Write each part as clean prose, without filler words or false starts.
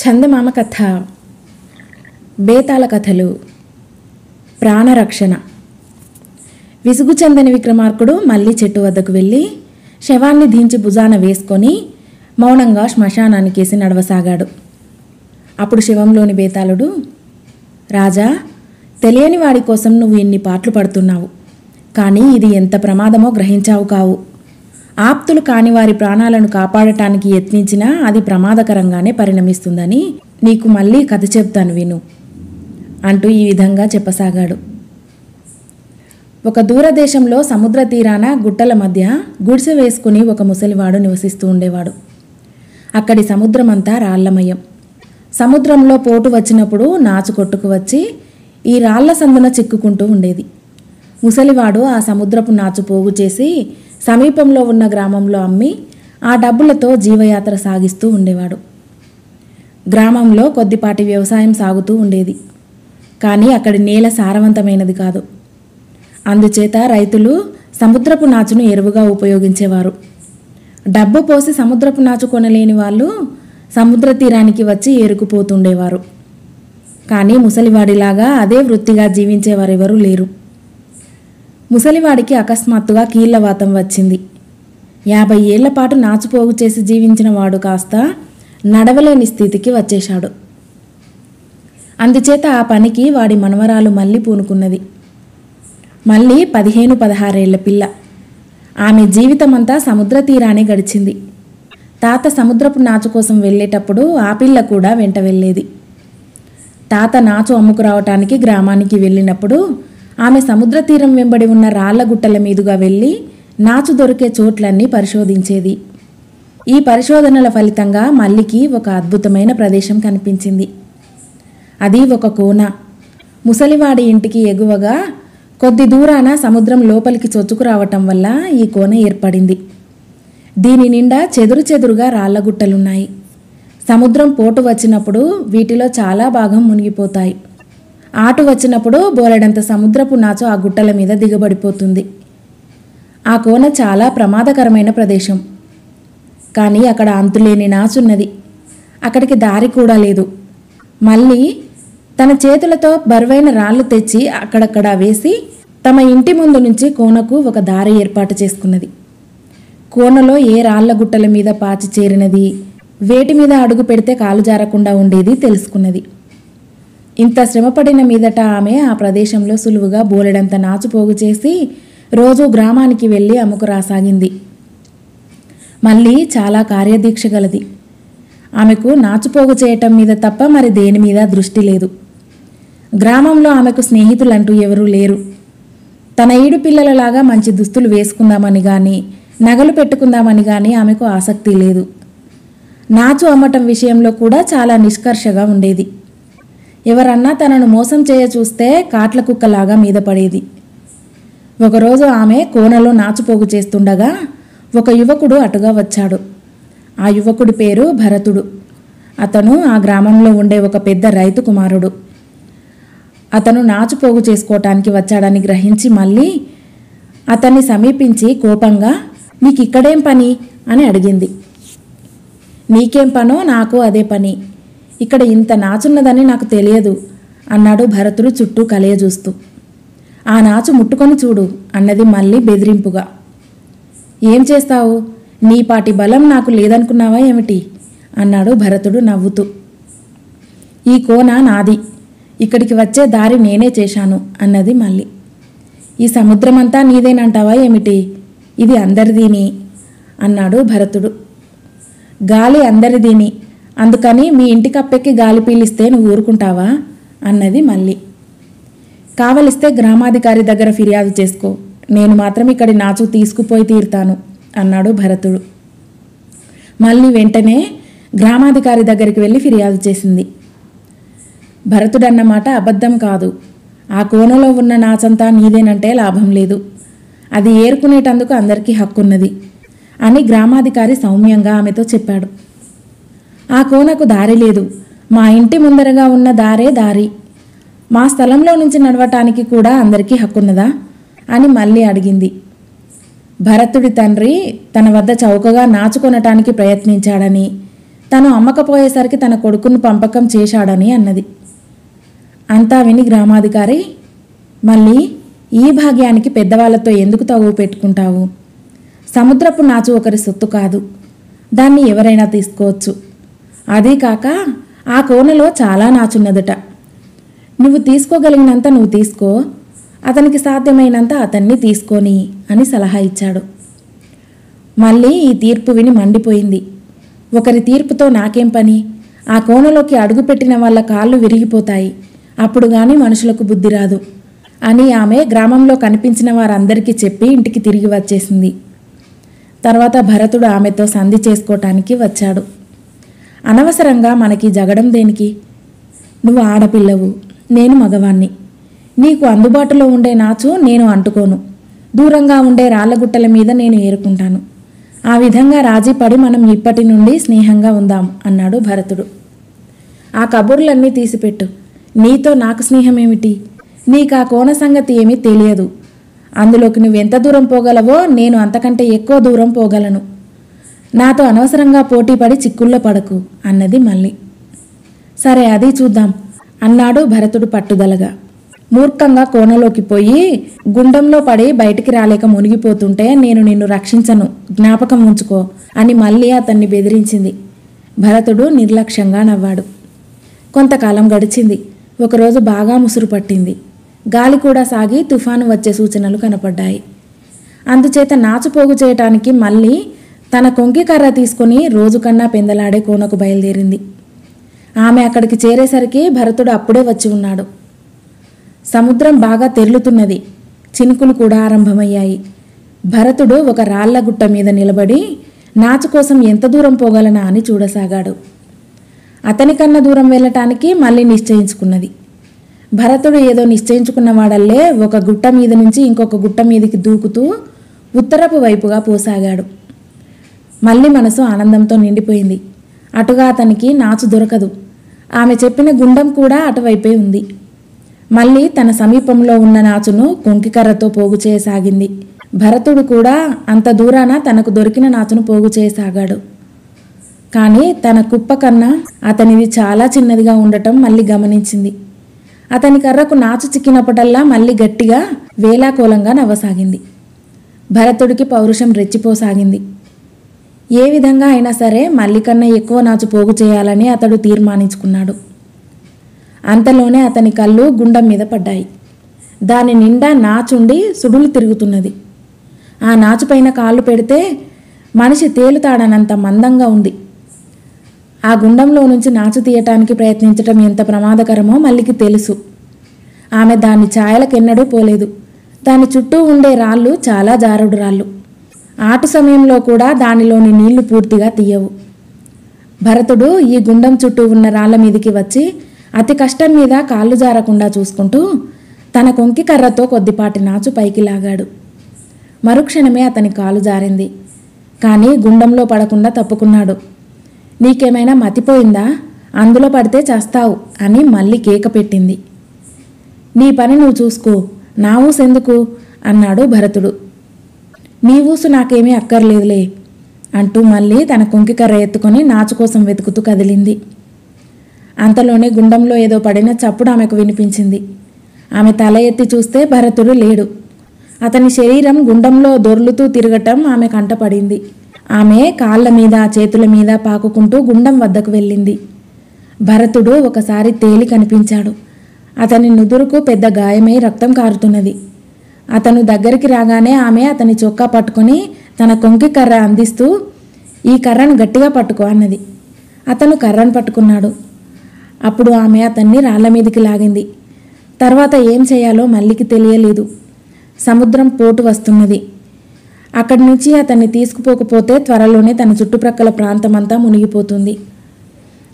చందమామ కథ, బేతాళ కథలు, ప్రాణరక్షణ. విసుగు చెందని విక్రమార్కుడు మళ్ళీ చెట్టు వద్దకు వెళ్ళి శవాన్ని దించి భుజాన వేసుకొని మౌనంగా శ్మశానానికేసి నడవసాగాడు. అప్పుడు శవంలోని బేతాళుడు, రాజా, తెలియని వాడి కోసం నువ్వు ఇన్ని పాటలు పడుతున్నావు, కానీ ఇది ఎంత ప్రమాదమో గ్రహించావు కావు. ఆప్తులు కాని వారి ప్రాణాలను కాపాడటానికి యత్నించినా అది ప్రమాదకరంగానే పరిణమిస్తుందని నీకు మళ్ళీ కథ చెప్తాను విను అంటూ ఈ విధంగా చెప్పసాగాడు. ఒక దూరదేశంలో సముద్ర తీరాన గుట్టల మధ్య గుడిసె వేసుకుని ఒక ముసలివాడు నివసిస్తూ ఉండేవాడు. అక్కడి సముద్రమంతా రాళ్లమయం. సముద్రంలో పోటు వచ్చినప్పుడు నాచు కొట్టుకు వచ్చి ఈ రాళ్ల సందున చిక్కుకుంటూ ఉండేది. ముసలివాడు ఆ సముద్రపు నాచు పోగు చేసి సమీపంలో ఉన్న గ్రామంలో అమ్మి ఆ డబ్బులతో జీవయాత్ర సాగిస్తూ ఉండేవాడు. గ్రామంలో కొద్దిపాటి వ్యవసాయం సాగుతూ ఉండేది, కానీ అక్కడి నేల సారవంతమైనది కాదు. అందుచేత రైతులు సముద్రపు నాచును ఎరువుగా ఉపయోగించేవారు. డబ్బు పోసి సముద్రపు నాచు కొనలేని వాళ్ళు సముద్ర తీరానికి వచ్చి ఏరుకుపోతుండేవారు. కానీ ముసలివాడిలాగా అదే వృత్తిగా జీవించేవారెవరూ లేరు. ముసలివాడికి అకస్మాత్తుగా కీళ్లవాతం వచ్చింది. 50 ఏళ్ల పాటు నాచుపోగు చేసి జీవించిన వాడు కాస్త నడవలేని స్థితికి వచ్చేశాడు. అందుచేత ఆ పనికి వాడి మనవరాలు మళ్ళీ పూనుకున్నది. మళ్ళీ 15-16 ఏళ్ల పిల్ల. ఆమె జీవితమంతా సముద్ర తీరానే గడిచింది. తాత సముద్రపు నాచు కోసం వెళ్ళేటప్పుడు ఆ పిల్ల కూడా వెంట వెళ్ళేది. తాత నాచు అమ్ముకురావటానికి గ్రామానికి వెళ్ళినప్పుడు ఆమె సముద్ర తీరం వెంబడి ఉన్న రాళ్ల గుట్టల మీదుగా వెళ్ళి నాచు దొరికే చోట్లన్నీ పరిశోధించేది. ఈ పరిశోధనల ఫలితంగా మల్లికి ఒక అద్భుతమైన ప్రదేశం కనిపించింది. అది ఒక కోన. ముసలివాడి ఇంటికి ఎగువగా కొద్ది దూరాన సముద్రం లోపలికి చొచ్చుకురావటం వల్ల ఈ కోన ఏర్పడింది. దీని నిండా చెదురుగా రాళ్ల గుట్టలున్నాయి. సముద్రం పోటు వచ్చినప్పుడు వీటిలో చాలా భాగం మునిగిపోతాయి. ఆటు వచ్చినప్పుడు బోలెడంత సముద్రపు నాచు ఆ గుట్టల మీద దిగబడిపోతుంది. ఆ కోన చాలా ప్రమాదకరమైన ప్రదేశం. కానీ అక్కడ అంతులేని నాచున్నది. అక్కడికి దారి కూడా లేదు. మళ్ళీ తన చేతులతో బరువైన రాళ్ళు తెచ్చి అక్కడక్కడ వేసి తమ ఇంటి ముందు నుంచి కోనకు ఒక దారి ఏర్పాటు చేసుకున్నది. కోనలో ఏ రాళ్ల గుట్టల మీద పాచి చేరినది, వేటి మీద అడుగు పెడితే కాలు జారకుండా ఉండేది తెలుసుకున్నది. ఇంత శ్రమపడిన మీదట ఆమె ఆ ప్రదేశంలో సులువుగా బోలెడంత నాచు పోగు చేసి రోజు గ్రామానికి వెళ్ళి అమ్ముకు రాసాగింది. మళ్ళీ చాలా కార్యదీక్ష గలది. ఆమెకు నాచుపోగు చేయటం మీద తప్ప మరి దేని మీద దృష్టి లేదు. గ్రామంలో ఆమెకు స్నేహితులంటూ ఎవరూ లేరు. తన ఈడు పిల్లలలాగా మంచి దుస్తులు వేసుకుందామని కానీ నగలు పెట్టుకుందామని కానీ ఆమెకు ఆసక్తి లేదు. నాచు అమ్మటం విషయంలో కూడా చాలా నిష్కర్షగా ఉండేది. ఎవరన్నా తనను మోసం చేయ చూస్తే కాట్ల కుక్కలాగా మీద పడేది. ఒకరోజు ఆమె కోనలో నాచుపోగు చేస్తుండగా ఒక యువకుడు అటుగా వచ్చాడు. ఆ యువకుడి పేరు భరతుడు. అతను ఆ గ్రామంలో ఉండే ఒక పెద్ద రైతు కుమారుడు. అతను నాచుపోగు చేసుకోవటానికి వచ్చాడని గ్రహించి మళ్ళీ అతన్ని సమీపించి కోపంగా, నీకిక్కడేం పని అని అడిగింది. నీకేం పనో నాకు అదే పని. ఇక్కడ ఇంత నాచున్నదని నాకు తెలియదు అన్నాడు భరతుడు చుట్టూ కలయజూస్తూ. ఆ నాచు ముట్టుకొని చూడు అన్నది మళ్ళీ బెదిరింపుగా. ఏం చేస్తావు? నీపాటి బలం నాకు లేదనుకున్నావా ఏమిటి అన్నాడు భరతుడు నవ్వుతూ. ఈ కోన నాది, ఇక్కడికి వచ్చే దారి నేనే చేశాను అన్నది మళ్ళీ. ఈ సముద్రమంతా నీదేనంటావా ఏమిటి? ఇది అందరిదీని అన్నాడు భరతుడు. గాలి అందరిదీని, అందుకని మీ ఇంటి కప్పెక్కి గాలి పీలిస్తే నువ్వు ఊరుకుంటావా అన్నది మళ్ళీ. కావలిస్తే గ్రామాధికారి దగ్గర ఫిర్యాదు చేసుకో, నేను మాత్రం ఇక్కడి నాచు తీసుకుపోయి తీరుతాను అన్నాడు భరతుడు. మళ్ళీ వెంటనే గ్రామాధికారి దగ్గరికి వెళ్ళి ఫిర్యాదు చేసింది. భరతుడన్నమాట అబద్ధం కాదు. ఆ కోనలో ఉన్న నాచంతా నీదేనంటే లాభం లేదు. అది ఏరుకునేటందుకు అందరికీ హక్కున్నది అని గ్రామాధికారి సౌమ్యంగా ఆమెతో చెప్పాడు. ఆ కోనకు దారి లేదు. మా ఇంటి ముందరగా ఉన్న దారే దారి. మా స్థలంలో నుంచి నడవటానికి కూడా అందరికీ హక్కున్నదా అని మళ్ళీ అడిగింది. భరతుడి తండ్రి తన వద్ద చౌకగా నాచుకొనటానికి ప్రయత్నించాడని, తను అమ్మకపోయేసరికి తన కొడుకును పంపకం చేశాడని అన్నది. అంతా విని గ్రామాధికారి, మళ్ళీ ఈ భాగ్యానికి పెద్దవాళ్లతో ఎందుకు తగువ పెట్టుకుంటావు? సముద్రపు నాచు ఒకరి సొత్తు కాదు, దాన్ని ఎవరైనా తీసుకోవచ్చు. అదీ కాక ఆ కోనలో చాలా నాచున్నదట. నువ్వు తీసుకోగలిగినంత నువ్వు తీసుకో, అతనికి సాధ్యమైనంత అతన్ని తీసుకొని అని సలహా ఇచ్చాడు. మళ్ళీ ఈ తీర్పు విని మండిపోయింది. ఒకరి తీర్పుతో నాకేం పని? ఆ కోనలోకి అడుగుపెట్టిన వాళ్ళ కాళ్ళు విరిగిపోతాయి, అప్పుడు గాని మనుషులకు బుద్ధి రాదు అని ఆమె గ్రామంలో కనిపించిన వారందరికీ చెప్పి ఇంటికి తిరిగి వచ్చేసింది. తర్వాత భరతుడు ఆమెతో సంధి చేసుకోవటానికి వచ్చాడు. అనవసరంగా మనకి జగడం దేనికి? నువ్వు ఆడపిల్లవు, నేను మగవాణ్ణి. నీకు అందుబాటులో ఉండే నాచు నేను అంటుకోను, దూరంగా ఉండే రాళ్లగుట్టల మీద నేను ఏరుకుంటాను. ఆ విధంగా రాజీ పడి మనం ఇప్పటి నుండి స్నేహంగా ఉందాం అన్నాడు భరతుడు. ఆ కబుర్లన్నీ తీసిపెట్టు. నీతో నాకు స్నేహమేమిటి? నీకు ఆ కోన సంగతి ఏమీ తెలియదు. అందులోకి నువ్వెంత దూరం పోగలవో నేను అంతకంటే ఎక్కువ దూరం పోగలను. నాతో అనవసరంగా పోటీపడి చిక్కుల్లో పడకు అన్నది మళ్ళీ. సరే, అది చూద్దాం అన్నాడు భరతుడు పట్టుదలగా. మూర్ఖంగా కోనలోకి పోయి గుండంలో పడి బయటికి రాలేక మునిగిపోతుంటే నేను నిన్ను రక్షించను, జ్ఞాపకం ఉంచుకో అని మళ్ళీ అతన్ని బెదిరించింది. భరతుడు నిర్లక్ష్యంగా నవ్వాడు. కొంతకాలం గడిచింది. ఒకరోజు బాగా ముసురు పట్టింది. గాలి కూడా సాగి తుఫాను వచ్చే సూచనలు కనపడ్డాయి. అందుచేత నాచు పోగు చేయటానికి మళ్ళీ తన కొంకి కర్ర తీసుకుని రోజు కన్నా పెందలాడే కోనకు బయలుదేరింది. ఆమె అక్కడికి చేరేసరికి భరతుడు అప్పుడే వచ్చి ఉన్నాడు. సముద్రం బాగా తెరులుతున్నది. చినుకులు కూడా ఆరంభమయ్యాయి. భరతుడు ఒక రాళ్ల గుట్ట మీద నిలబడి నాచు కోసం ఎంత దూరం పోగలనా అని చూడసాగాడు. అతనికన్నా దూరం వెళ్ళటానికి మళ్ళీ నిశ్చయించుకున్నది. భరతుడు ఏదో నిశ్చయించుకున్నవాడల్లే ఒక గుట్ట మీద నుంచి ఇంకొక గుట్ట మీదకి దూకుతూ ఉత్తరపు వైపుగా పోసాగాడు. మళ్ళీ మనసు ఆనందంతో నిండిపోయింది. అటుగా అతనికి నాచు దొరకదు. ఆమె చెప్పిన గుండం కూడా అటువైపే ఉంది. మళ్ళీ తన సమీపంలో ఉన్న నాచును కొంకికర్రతో పోగు చేయసాగింది. భరతుడు కూడా అంత దూరాన తనకు దొరికిన నాచును పోగు చేయసాగాడు. కానీ తన కుప్ప కన్నా అతనిది చాలా చిన్నదిగా ఉండటం మళ్ళీ గమనించింది. అతని కర్రకు నాచు చిక్కినప్పటల్లా మళ్ళీ గట్టిగా వేలాకోలంగా నవ్వసాగింది. భరతుడికి పౌరుషం రెచ్చిపోసాగింది. ఏ విధంగా అయినా సరే మళ్ళీ కన్నా ఎక్కువ నాచు పోగు చేయాలని అతడు తీర్మానించుకున్నాడు. అంతలోనే అతని కళ్ళు గుండం మీద పడ్డాయి. దాని నిండా నాచుండి సుడులు తిరుగుతున్నది. ఆ నాచుపైన కాళ్ళు పెడితే మనిషి తేలుతాడనంత మందంగా ఉంది. ఆ గుండంలో నుంచి నాచు తీయటానికి ప్రయత్నించటం ఎంత ప్రమాదకరమో మల్లికి తెలుసు. ఆమె దాని ఛాయలకెన్నడూ పోలేదు. దాని చుట్టూ ఉండే రాళ్ళు చాలా జారుడు రాళ్ళు. ఆటు సమయంలో కూడా దానిలోని నీళ్లు పూర్తిగా తీయవు. భరతుడు ఈ గుండం చుట్టూ ఉన్న రాళ్ల మీదికి వచ్చి అతి కష్టం మీద కాళ్ళు జారకుండా చూసుకుంటూ తన కొంకి కర్రతో కొద్దిపాటి నాచు పైకి లాగాడు. మరుక్షణమే అతని కాలు జారింది. కానీ గుండంలో పడకుండా తప్పుకున్నాడు. నీకేమైనా మతిపోయిందా? అందులో పడితే చేస్తావు అని మళ్ళీ కేక పెట్టింది. నీ పని నువ్వు చూసుకో, నా ఊసెందుకు అన్నాడు భరతుడు. నీ ఊసు నాకేమీ అక్కర్లేదులే అంటూ మళ్ళీ తన కొంకి కర్ర ఎత్తుకొని నాచు కోసం వెతుకుతూ కదిలింది. అంతలోనే గుండంలో ఏదో పడిన చప్పుడు ఆమెకు వినిపించింది. ఆమె తల ఎత్తి చూస్తే భరతుడు లేడు. అతని శరీరం గుండంలో దొర్లుతూ తిరగటం ఆమె కంటపడింది. ఆమె కాళ్ళ మీద చేతుల మీద పాకుకుంటూ గుండం వద్దకు వెళ్ళింది. భరతుడు ఒకసారి తేలి కనిపించాడు. అతని నుదురుకు పెద్ద గాయమై రక్తం కారుతున్నది. అతను దగ్గరికి రాగానే ఆమె అతని చొక్కా పట్టుకొని తన కొంకి కర్ర అందిస్తూ ఈ కర్రను గట్టిగా పట్టుకో అన్నది. అతను కర్రను పట్టుకున్నాడు. అప్పుడు ఆమె అతన్ని రాళ్ల మీదికి లాగింది. తర్వాత ఏం చేయాలో మల్లికి తెలియలేదు. సముద్రం పోటు వస్తున్నది. అక్కడి నుంచి అతన్ని తీసుకుపోకపోతే త్వరలోనే తన చుట్టుప్రక్కల ప్రాంతమంతా మునిగిపోతుంది.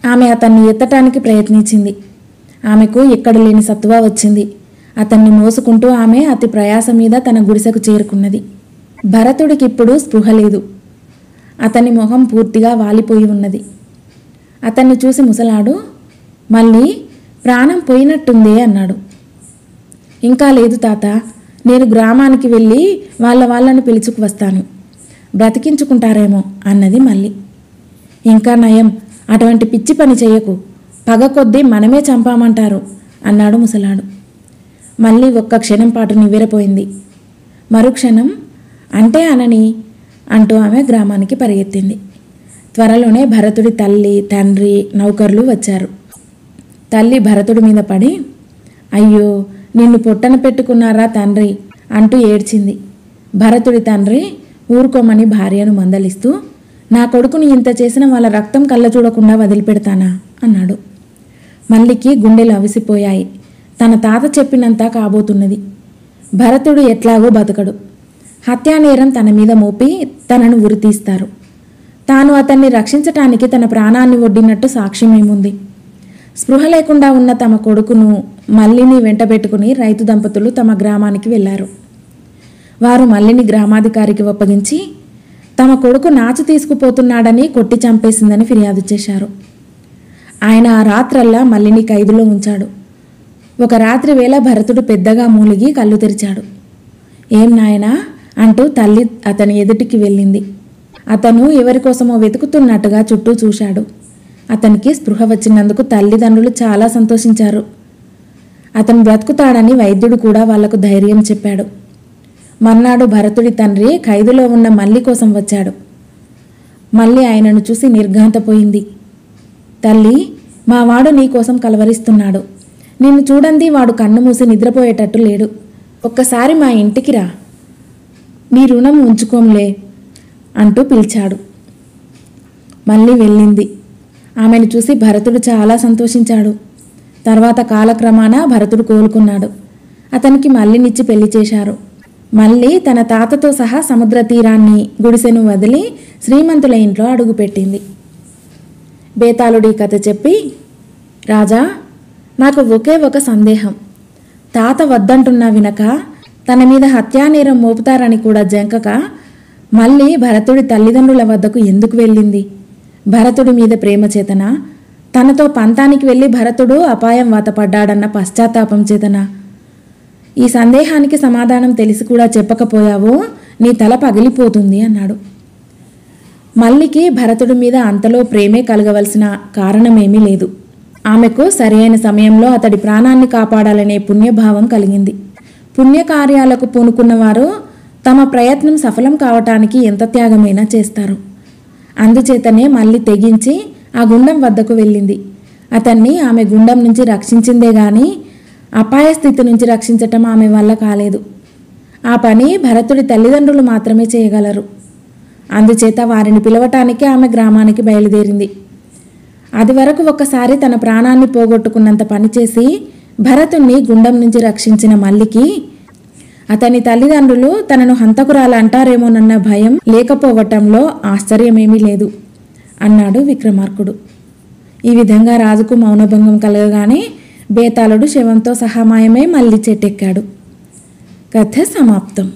ఆమె అతన్ని ఎత్తటానికి ప్రయత్నించింది. ఆమెకు ఎక్కడ లేని సత్తువ వచ్చింది. అతన్ని మోసుకుంటూ ఆమె అతి ప్రయాస మీద తన గుడిసెకు చేరుకున్నది. భరతుడికిప్పుడు స్పృహ లేదు. అతని మొహం పూర్తిగా వాలిపోయి ఉన్నది. అతన్ని చూసి ముసలాడు, మళ్ళీ ప్రాణం పోయినట్టుందే అన్నాడు. ఇంకా లేదు తాత, నేను గ్రామానికి వెళ్ళి వాళ్ళను పిలుచుకు వస్తాను, బ్రతికించుకుంటారేమో అన్నది మళ్ళీ. ఇంకా నయం, అటువంటి పిచ్చి పని చేయకు, పగ కొద్దీ మనమే చంపామంటారు అన్నాడు ముసలాడు. మళ్ళీ ఒక్క క్షణం పాటు నివ్వెరపోయింది. మరుక్షణం అంటే అనని అంటూ ఆమె గ్రామానికి పరిగెత్తింది. త్వరలోనే భరతుడి తల్లి, తండ్రి, నౌకర్లు వచ్చారు. తల్లి భరతుడి మీద పడి, అయ్యో నిన్ను పొట్టన పెట్టుకున్నారా తండ్రి అంటూ ఏడ్చింది. భరతుడి తండ్రి ఊరుకోమని భార్యను మందలిస్తూ, నా కొడుకుని ఇంత చేసిన వాళ్ళ రక్తం కళ్ళ చూడకుండా వదిలిపెడతానా అన్నాడు. మల్లికి గుండెలు అవిసిపోయాయి. తన తాత చెప్పినంత కాబోతున్నది. భరతుడు ఎట్లాగో బతకడు. హత్యానేరం తన మీద మోపి తనను ఉరితీస్తారు. తాను అతన్ని రక్షించటానికి తన ప్రాణాన్ని ఒడ్డినట్టు సాక్ష్యమేముంది? స్పృహ లేకుండా ఉన్న తమ కొడుకును మల్లిని వెంటబెట్టుకుని రైతు దంపతులు తమ గ్రామానికి వెళ్ళారు. వారు మల్లిని గ్రామాధికారికి ఒప్పగించి తమ కొడుకు నాచు తీసుకుపోతున్నాడని కొట్టి చంపేసిందని ఫిర్యాదు చేశారు. ఆయన ఆ రాత్రల్లా మల్లిని ఖైదులో ఉంచాడు. ఒక రాత్రి వేళ భరతుడు పెద్దగా మూలిగి కళ్ళు తెరిచాడు. ఏం నాయనా అంటూ తల్లి అతని ఎదుటికి వెళ్ళింది. అతను ఎవరికోసమో వెతుకుతున్నట్టుగా చుట్టూ చూశాడు. అతనికి స్పృహ వచ్చినందుకు తల్లిదండ్రులు చాలా సంతోషించారు. అతను బ్రతుకుతాడని వైద్యుడు కూడా వాళ్లకు ధైర్యం చెప్పాడు. మర్నాడు భరతుడి తండ్రి ఖైదులో ఉన్న మల్లి కోసం వచ్చాడు. మల్లి ఆయనను చూసి నిర్ఘాంతపోయింది. తల్లి, మావాడు నీకోసం కలవరిస్తున్నాడు. నిన్ను చూడండి వాడు కన్ను మూసి నిద్రపోయేటట్టు లేడు. ఒక్కసారి మా ఇంటికి రా, నీ రుణం ఉంచుకోంలే అంటూ పిలిచాడు. మళ్ళీ వెళ్ళింది. ఆమెను చూసి భరతుడు చాలా సంతోషించాడు. తర్వాత కాలక్రమాన భరతుడు కోలుకున్నాడు. అతనికి మల్లినిచ్చి పెళ్లి చేశారు. మళ్ళీ తన తాతతో సహా సముద్ర తీరాన్ని, గుడిసెను వదిలి శ్రీమంతుల ఇంట్లో అడుగుపెట్టింది. బేతాళుడి కథ చెప్పి, రాజా, నాకు ఒకే ఒక సందేహం. తాత వద్దంటున్నా వినక, తన మీద హత్యానేరం మోపుతారని కూడా జంకక మళ్ళీ భరతుడి తల్లిదండ్రుల వద్దకు ఎందుకు వెళ్ళింది? భరతుడి మీద ప్రేమ చేతనా? తనతో పంతానికి వెళ్ళి భరతుడు అపాయం వాతపడ్డాడన్న పశ్చాత్తాపం చేతనా? ఈ సందేహానికి సమాధానం తెలిసి కూడా చెప్పకపోయావో నీ తల పగిలిపోతుంది అన్నాడు. మల్లికి భరతుడి మీద అంతలో ప్రేమే కలగవలసిన కారణమేమీ లేదు. ఆమెకు సరైన సమయంలో అతడి ప్రాణాన్ని కాపాడాలనే పుణ్యభావం కలిగింది. పుణ్యకార్యాలకు పూనుకున్నవారు తమ ప్రయత్నం సఫలం కావటానికి ఎంత త్యాగమైనా చేస్తారు. అందుచేతనే మళ్ళీ తెగించి ఆ గుండం వద్దకు వెళ్ళింది. అతన్ని ఆమె గుండం నుంచి రక్షించిందే గాని అపాయ స్థితి నుంచి రక్షించటం ఆమె వల్ల కాలేదు. ఆ పని భరతుడి తల్లిదండ్రులు మాత్రమే చేయగలరు. అందుచేత వారిని పిలవటానికి ఆమె గ్రామానికి బయలుదేరింది. అది వరకు ఒక్కసారి తన ప్రాణాన్ని పోగొట్టుకున్నంత పనిచేసి భరతుణ్ణి గుండం నుంచి రక్షించిన మల్లికి అతని తల్లిదండ్రులు తనను హంతకురాలంటారేమోనన్న భయం లేకపోవటంలో ఆశ్చర్యమేమీ లేదు అన్నాడు విక్రమార్కుడు. ఈ విధంగా రాజుకు మౌనభంగం కలగగానే బేతాళుడు శవంతో సహామాయమై మళ్ళీ చెట్టెక్కాడు. కథ సమాప్తం.